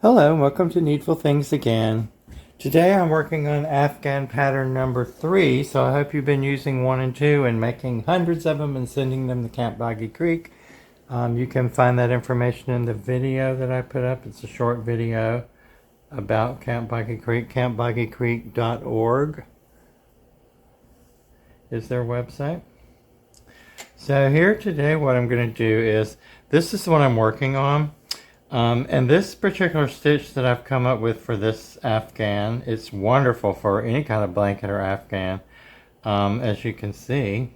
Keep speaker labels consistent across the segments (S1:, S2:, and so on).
S1: Hello, and welcome to Needful Things again. Today I'm working on Afghan pattern number 3, so I hope you've been using 1 and 2 and making hundreds of them and sending them to Camp Boggy Creek. You can find that information in the video that I put up. It's a short video about Camp Boggy Creek. campboggycreek.org is their website. So here today what I'm going to do is, this is what I'm working on. And this particular stitch that I've come up with for this Afghan, it's wonderful for any kind of blanket or Afghan, as you can see.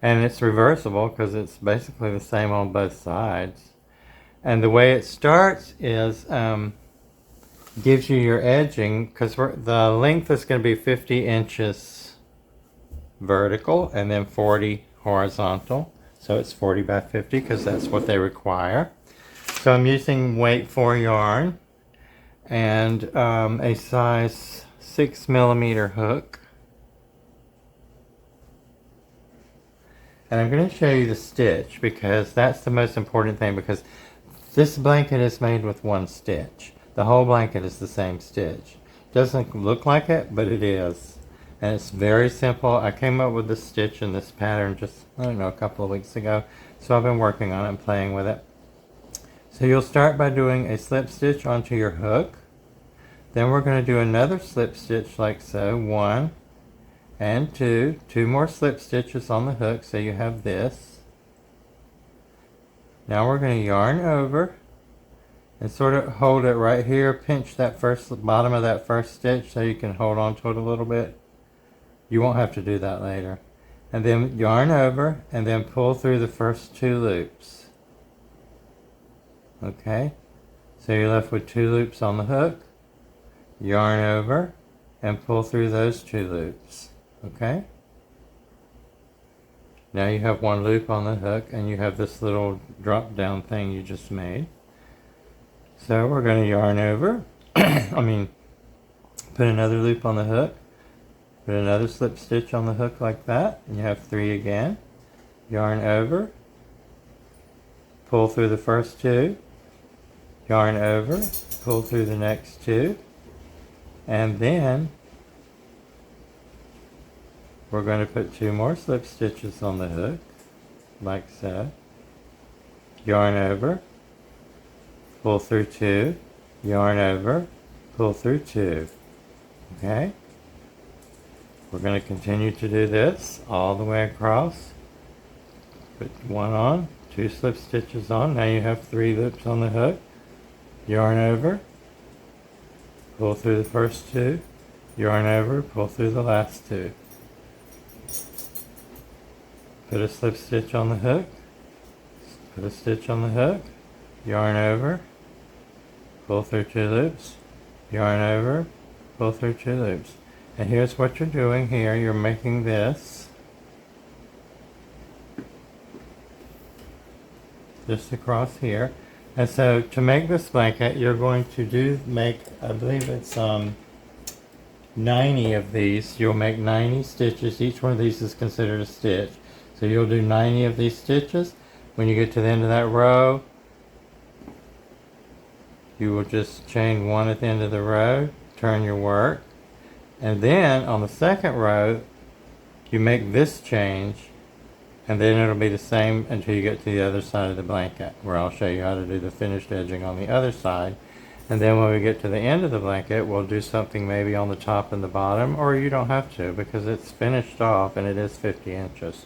S1: And it's reversible because it's basically the same on both sides. And the way it starts is, gives you your edging, because the length is going to be 50 inches vertical and then 40 horizontal. So it's 40 by 50 because that's what they require. So I'm using weight 4 yarn and a size 6mm hook. And I'm going to show you the stitch because that's the most important thing, because this blanket is made with one stitch. The whole blanket is the same stitch. Doesn't look like it, but it is. And it's very simple. I came up with this stitch and this pattern just, I don't know, a couple of weeks ago. So I've been working on it and playing with it. So you'll start by doing a slip stitch onto your hook. Then we're going to do another slip stitch like so. 1 and 2. 2 more slip stitches on the hook, so you have this. Now we're going to yarn over and sort of hold it right here. Pinch that bottom of that first stitch so you can hold on to it a little bit. You won't have to do that later. And then yarn over and then pull through the first 2 loops. Okay, so you're left with 2 loops on the hook. Yarn over and pull through those 2 loops. Okay, now you have 1 loop on the hook and you have this little drop down thing you just made. So we're going to yarn over, put another loop on the hook. Put another slip stitch on the hook like that, and you have 3 again. Yarn over, pull through the first 2, yarn over, pull through the next 2, and then we're going to put 2 more slip stitches on the hook, like so. Yarn over, pull through 2, yarn over, pull through 2. Okay? We're going to continue to do this all the way across. Put 1 on, 2 slip stitches on. Now you have 3 loops on the hook. Yarn over, pull through the first 2, yarn over, pull through the last 2. Put a slip stitch on the hook, put a stitch on the hook, yarn over, pull through 2 loops, yarn over, pull through 2 loops. And here's what you're doing here. You're making this just across here. And so to make this blanket, you're going to make, I believe it's 90 of these. You'll make 90 stitches. Each one of these is considered a stitch. So you'll do 90 of these stitches. When you get to the end of that row, you will just chain 1 at the end of the row, turn your work. And then on the second row, you make this change, and then it'll be the same until you get to the other side of the blanket, where I'll show you how to do the finished edging on the other side. And then when we get to the end of the blanket, we'll do something maybe on the top and the bottom, or you don't have to because it's finished off and it is 50 inches.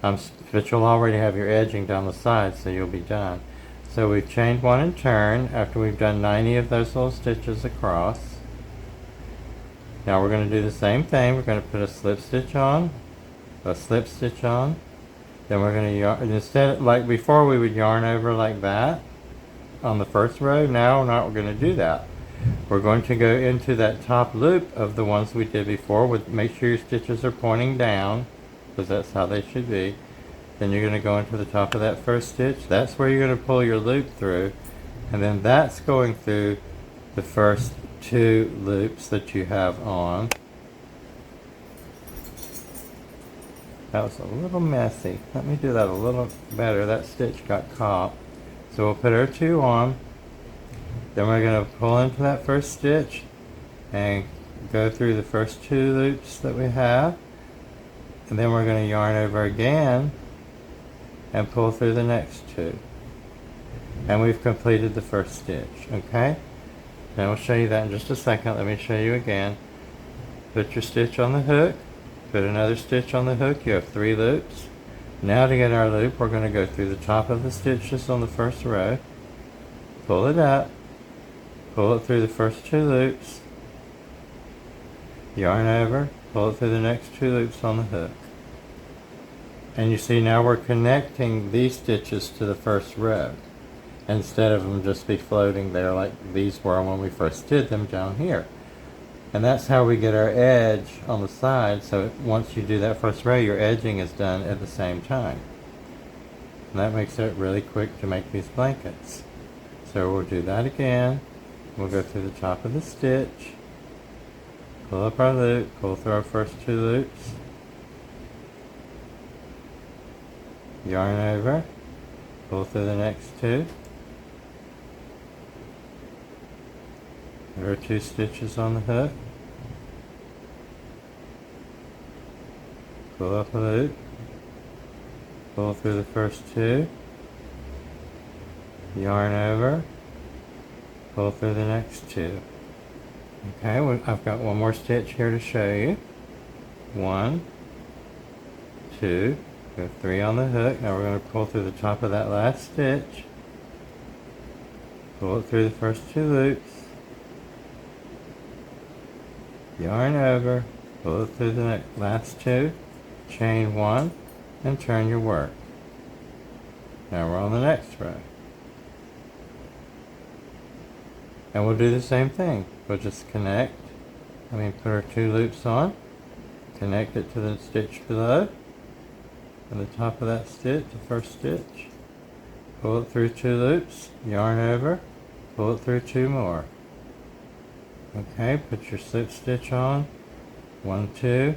S1: But you'll already have your edging down the side, so you'll be done. So we've chained 1 and turned after we've done 90 of those little stitches across. Now we're going to do the same thing. We're going to put a slip stitch on, a slip stitch on. Then we're going to yarn, instead, like before we would yarn over like that on the first row. Now we're not going to do that. We're going to go into that top loop of the ones we did before. Make sure your stitches are pointing down, because that's how they should be. Then you're going to go into the top of that first stitch. That's where you're going to pull your loop through. And then that's going through the first 2 loops that you have on. That was a little messy. Let me do that a little better. That stitch got caught. So we'll put our 2 on, then we're going to pull into that first stitch and go through the first 2 loops that we have, and then we're going to yarn over again and pull through the next 2. And we've completed the first stitch, okay? Now I'll show you that in just a second. Let me show you again. Put your stitch on the hook, put another stitch on the hook, you have 3 loops. Now to get our loop, we're going to go through the top of the stitches on the first row, pull it up, pull it through the first 2 loops, yarn over, pull it through the next 2 loops on the hook. And you see now we're connecting these stitches to the first row, instead of them just be floating there like these were when we first did them down here. And that's how we get our edge on the side, so once you do that first row, your edging is done at the same time. And that makes it really quick to make these blankets. So we'll do that again. We'll go through the top of the stitch, pull up our loop, pull through our first 2 loops, yarn over, pull through the next 2, there are 2 stitches on the hook, pull up a loop, pull through the first 2, yarn over, pull through the next 2. Okay, well, I've got one more stitch here to show you. 1, 2, we have 3 on the hook. Now we're going to pull through the top of that last stitch, pull it through the first 2 loops, yarn over, pull it through the last 2, chain 1, and turn your work. Now we're on the next row. And we'll do the same thing. We'll just put our 2 loops on, connect it to the stitch below, and the top of that stitch, the first stitch, pull it through 2 loops, yarn over, pull it through 2 more. Okay, put your slip stitch on, 1, 2,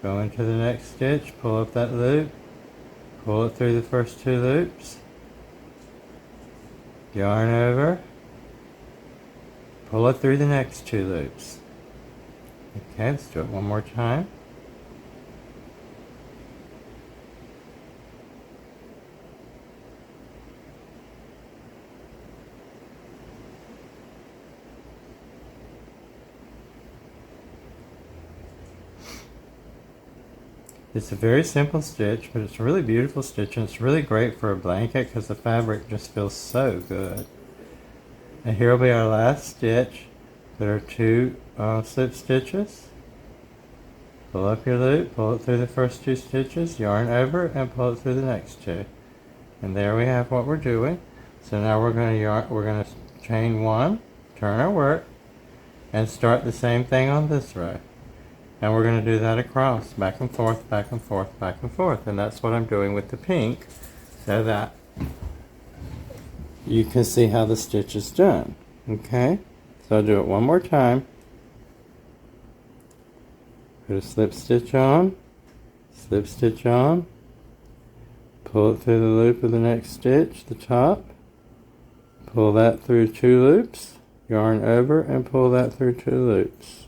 S1: go into the next stitch, pull up that loop, pull it through the first 2 loops, yarn over, pull it through the next 2 loops. Okay, let's do it one more time. It's a very simple stitch, but it's a really beautiful stitch, and it's really great for a blanket because the fabric just feels so good. And here will be our last stitch. Put our 2 slip stitches, pull up your loop, pull it through the first 2 stitches, yarn over, and pull it through the next 2. And there we have what we're doing. So now we're going to chain 1, turn our work, and start the same thing on this row. And we're going to do that across, back and forth, back and forth, back and forth. And that's what I'm doing with the pink, so that you can see how the stitch is done. Okay? So I'll do it one more time. Put a slip stitch on, pull it through the loop of the next stitch, the top, pull that through 2 loops, yarn over, and pull that through 2 loops.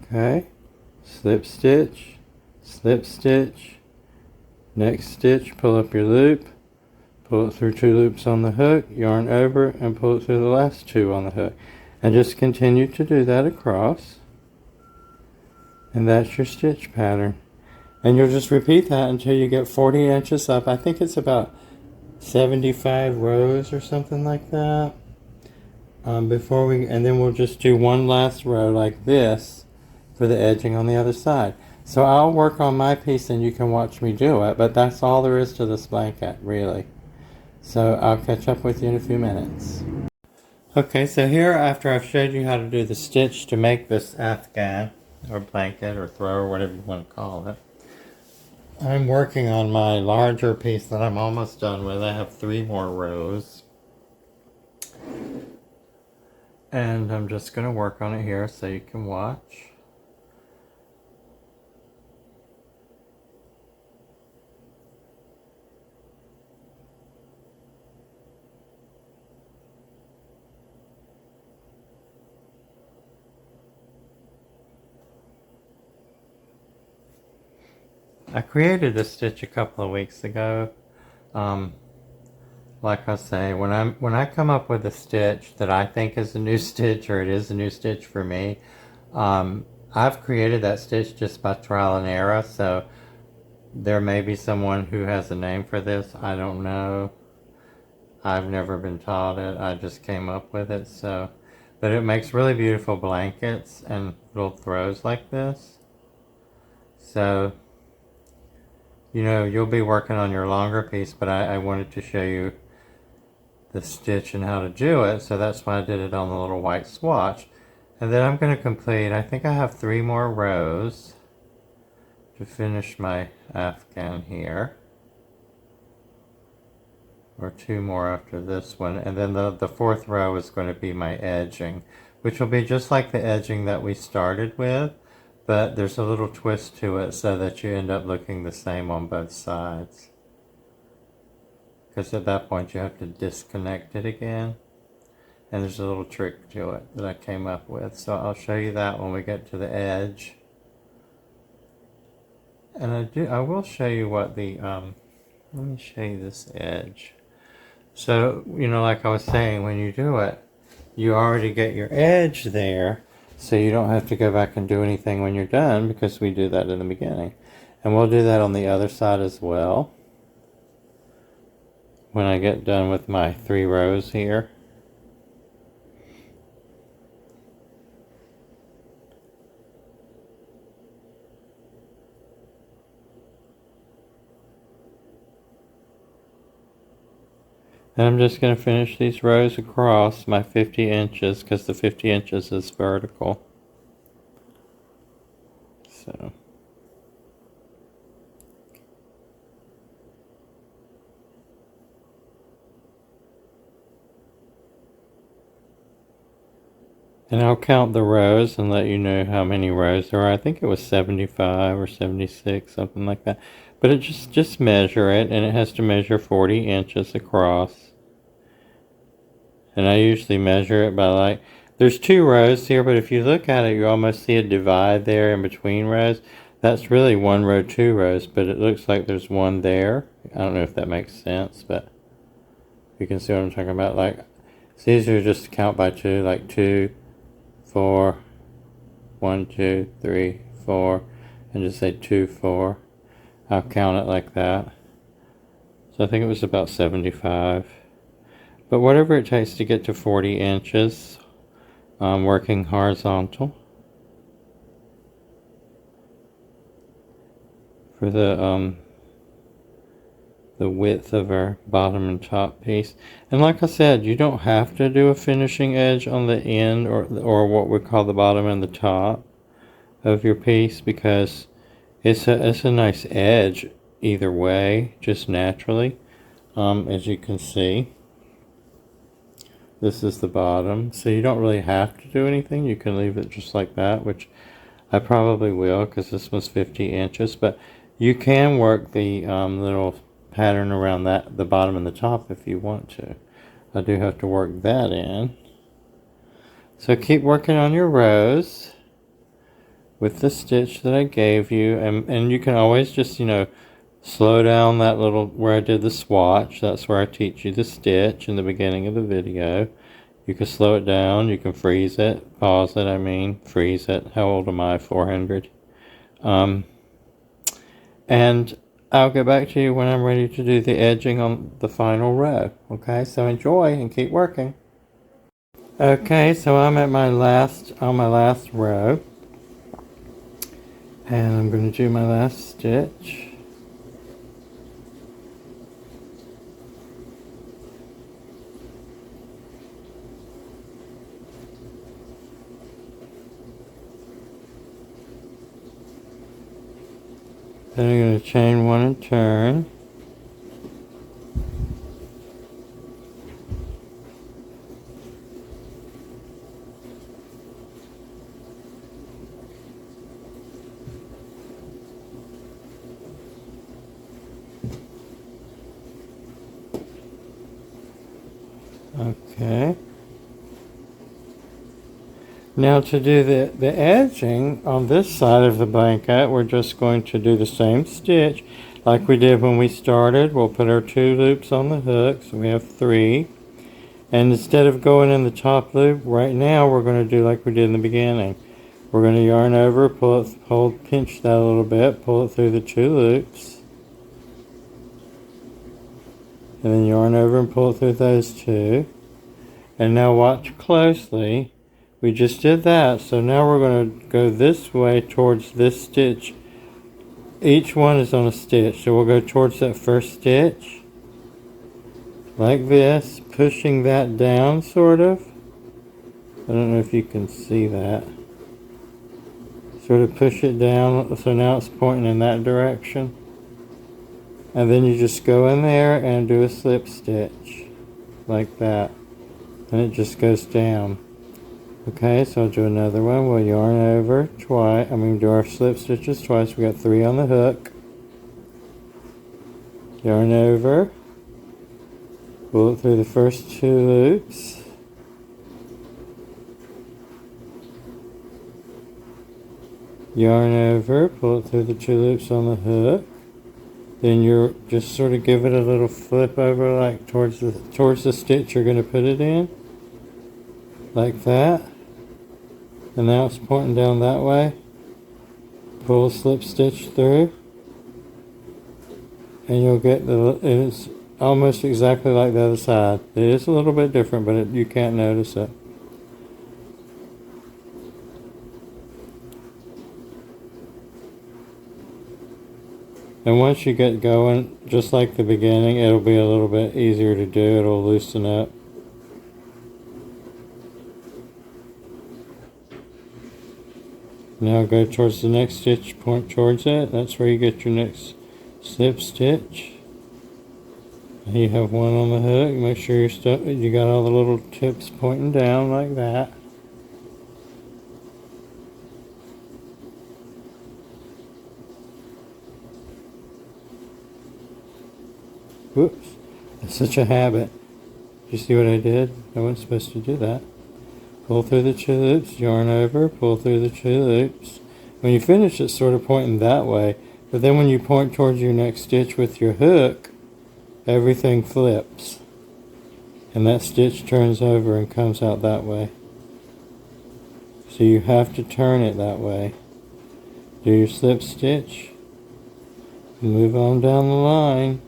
S1: Okay, slip stitch, next stitch, pull up your loop, pull it through 2 loops on the hook, yarn over, and pull it through the last 2 on the hook. And just continue to do that across. And that's your stitch pattern. And you'll just repeat that until you get 40 inches up. I think it's about 75 rows or something like that. And then we'll just do one last row like this for the edging on the other side. So I'll work on my piece and you can watch me do it, but that's all there is to this blanket, really. So I'll catch up with you in a few minutes. Okay, so here, after I've showed you how to do the stitch to make this Afghan, or blanket, or throw, or whatever you want to call it, I'm working on my larger piece that I'm almost done with. I have 3 more rows. And I'm just going to work on it here so you can watch. I created this stitch a couple of weeks ago. Like I say, when I come up with a stitch that I think is a new stitch, or it is a new stitch for me, I've created that stitch just by trial and error. So there may be someone who has a name for this. I don't know. I've never been taught it. I just came up with it. So, but it makes really beautiful blankets and little throws like this. So, you know, you'll be working on your longer piece, but I wanted to show you the stitch and how to do it, so that's why I did it on the little white swatch. And then I'm going to complete, I think I have 3 more rows to finish my Afghan here, or 2 more after this one, and then the 4th row is going to be my edging, which will be just like the edging that we started with, but there's a little twist to it so that you end up looking the same on both sides. Because at that point you have to disconnect it again. And there's a little trick to it that I came up with. So I'll show you that when we get to the edge. And I will show you what the, let me show you this edge. So, you know, like I was saying, when you do it, you already get your edge there. So you don't have to go back and do anything when you're done, because we do that in the beginning. And we'll do that on the other side as well, when I get done with my 3 rows here. And I'm just going to finish these rows across my 50 inches, because the 50 inches is vertical. So. And I'll count the rows and let you know how many rows there are. I think it was 75 or 76, something like that. But it just measure it, and it has to measure 40 inches across. And I usually measure it by, like, there's 2 rows here, but if you look at it, you almost see a divide there in between rows. That's really 1 row, 2 rows, but it looks like there's 1 there. I don't know if that makes sense, but you can see what I'm talking about. Like, it's easier just to count by 2, like 2, 4, 1, 2, 3, 4, and just say 2, 4. I'll count it like that. So I think it was about 75. But whatever it takes to get to 40 inches, working horizontal for the width of our bottom and top piece. And like I said, you don't have to do a finishing edge on the end, or what we call the bottom and the top of your piece, because it's a nice edge either way, just naturally. As you can see, this is the bottom, so you don't really have to do anything. You can leave it just like that, which I probably will, because this was 50 inches, but you can work the little pattern around that, the bottom and the top, if you want to. I do have to work that in. So keep working on your rows with the stitch that I gave you, and you can always just, you know, slow down that little, where I did the swatch. That's where I teach you the stitch in the beginning of the video. You can slow it down, you can freeze it, pause it, I mean, freeze it. How old am I? 400. And I'll get back to you when I'm ready to do the edging on the final row. Okay, so enjoy and keep working. Okay, so I'm at my last row, and I'm going to do my last stitch. Then I'm going to chain 1 and turn. Okay. Now to do the edging on this side of the blanket, we're just going to do the same stitch like we did when we started. We'll put our 2 loops on the hook, so we have 3. And instead of going in the top loop, right now we're going to do like we did in the beginning. We're going to yarn over, pull it, pinch that a little bit, pull it through the 2 loops. And then yarn over and pull it through those 2. And now watch closely. We just did that, so now we're going to go this way towards this stitch. Each one is on a stitch, so we'll go towards that first stitch. Like this, pushing that down sort of. I don't know if you can see that. Sort of push it down, so now it's pointing in that direction. And then you just go in there and do a slip stitch. Like that. And it just goes down. Okay, so I'll do another one. We'll yarn over twice. Do our slip stitches twice. We got 3 on the hook. Yarn over. Pull it through the first 2 loops. Yarn over, pull it through the 2 loops on the hook. Then you're just sort of give it a little flip over like towards the stitch you're going to put it in. Like that. And now it's pointing down that way. Pull a slip stitch through. And you'll get it's almost exactly like the other side. It is a little bit different, but you can't notice it. And once you get going, just like the beginning, it'll be a little bit easier to do. It'll loosen up. Now go towards the next stitch, point towards it. That's where you get your next slip stitch. You have one on the hook. Make sure you got all the little tips pointing down like that. Whoops, that's such a habit. You see what I did? I wasn't supposed to do that. Pull through the 2 loops, yarn over, pull through the 2 loops. When you finish, it's sort of pointing that way. But then when you point towards your next stitch with your hook, everything flips. And that stitch turns over and comes out that way. So you have to turn it that way. Do your slip stitch. Move on down the line.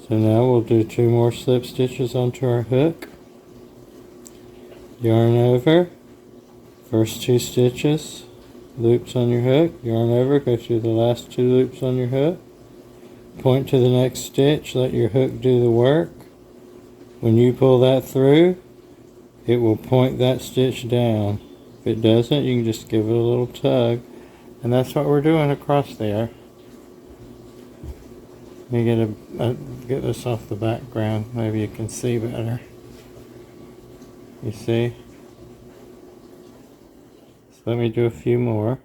S1: So now we'll do 2 more slip stitches onto our hook. Yarn over, first 2 stitches, loops on your hook, yarn over, go through the last 2 loops on your hook, point to the next stitch, let your hook do the work. When you pull that through, it will point that stitch down. If it doesn't, you can just give it a little tug, and that's what we're doing across there. Let me get this off the background, maybe you can see better. You see? So let me do a few more.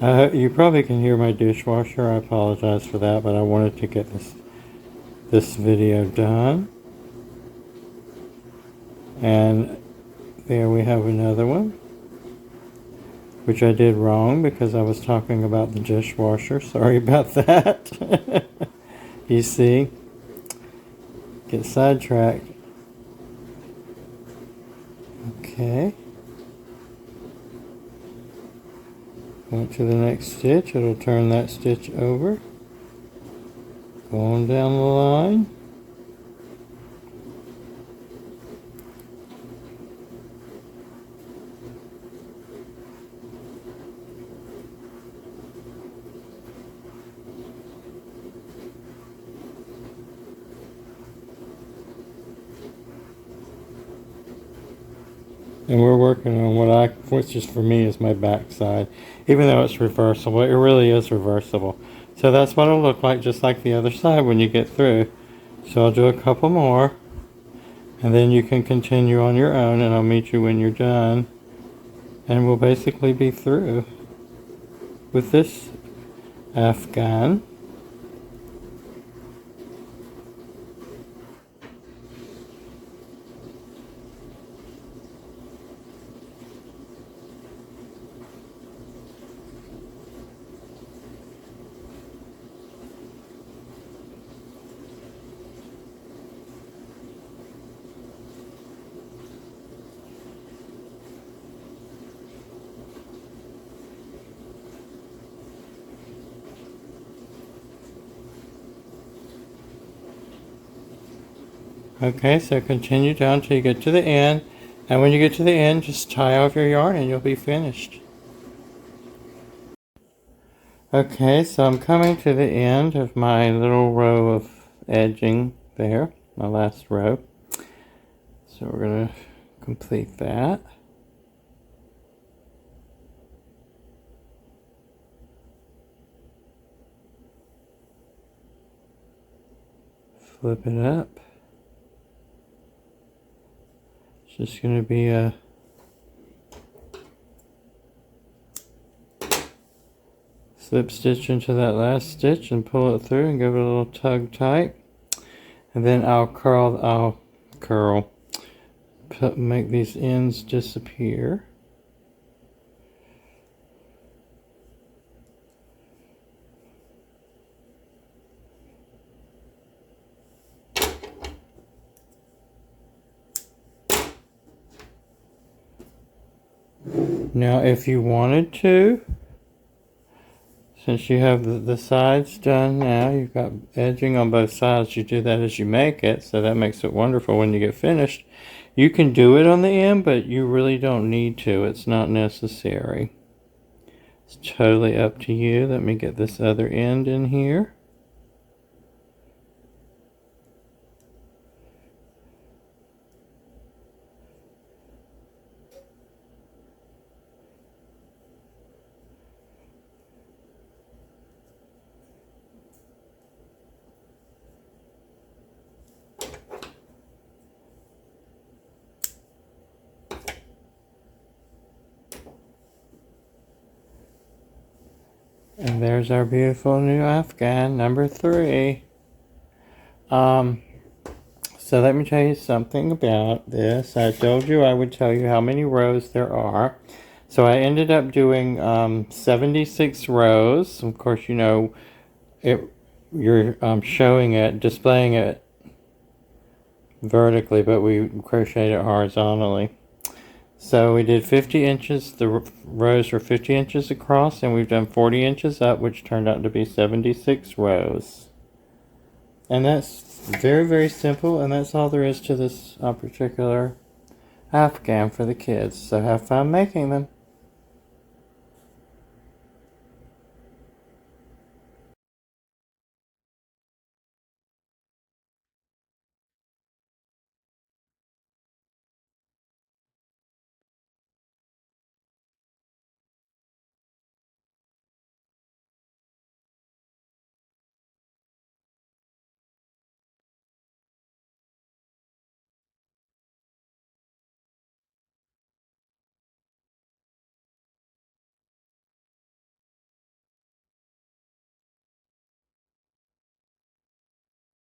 S1: You probably can hear my dishwasher. I apologize for that, but I wanted to get this video done. And there we have another one, which I did wrong because I was talking about the dishwasher. Sorry about that. You see? Get sidetracked. Okay. Point to the next stitch. It'll turn that stitch over. Go on down the line. And we're working on which is for me is my back side. Even though it's reversible, it really is reversible. So that's what it'll look like, just like the other side when you get through. So I'll do a couple more, and then you can continue on your own, and I'll meet you when you're done. And we'll basically be through with this Afghan. Okay, so continue down till you get to the end. And when you get to the end, just tie off your yarn and you'll be finished. Okay, so I'm coming to the end of my little row of edging there, my last row. So we're going to complete that. Flip it up. It's just going to be a slip stitch into that last stitch and pull it through and give it a little tug tight. And then I'll make these ends disappear. Now if you wanted to, since you have the sides done now, you've got edging on both sides, you do that as you make it, so that makes it wonderful when you get finished. You can do it on the end, but you really don't need to. It's not necessary. It's totally up to you. Let me get this other end in here. And there's our beautiful new Afghan, number 3. So let me tell you something about this. I told you I would tell you how many rows there are. So I ended up doing 76 rows. Of course, you know, you're displaying it vertically, but we crocheted it horizontally. So we did 50 inches, the rows were 50 inches across, and we've done 40 inches up, which turned out to be 76 rows. And that's very, very simple, and that's all there is to this particular Afghan for the kids. So have fun making them.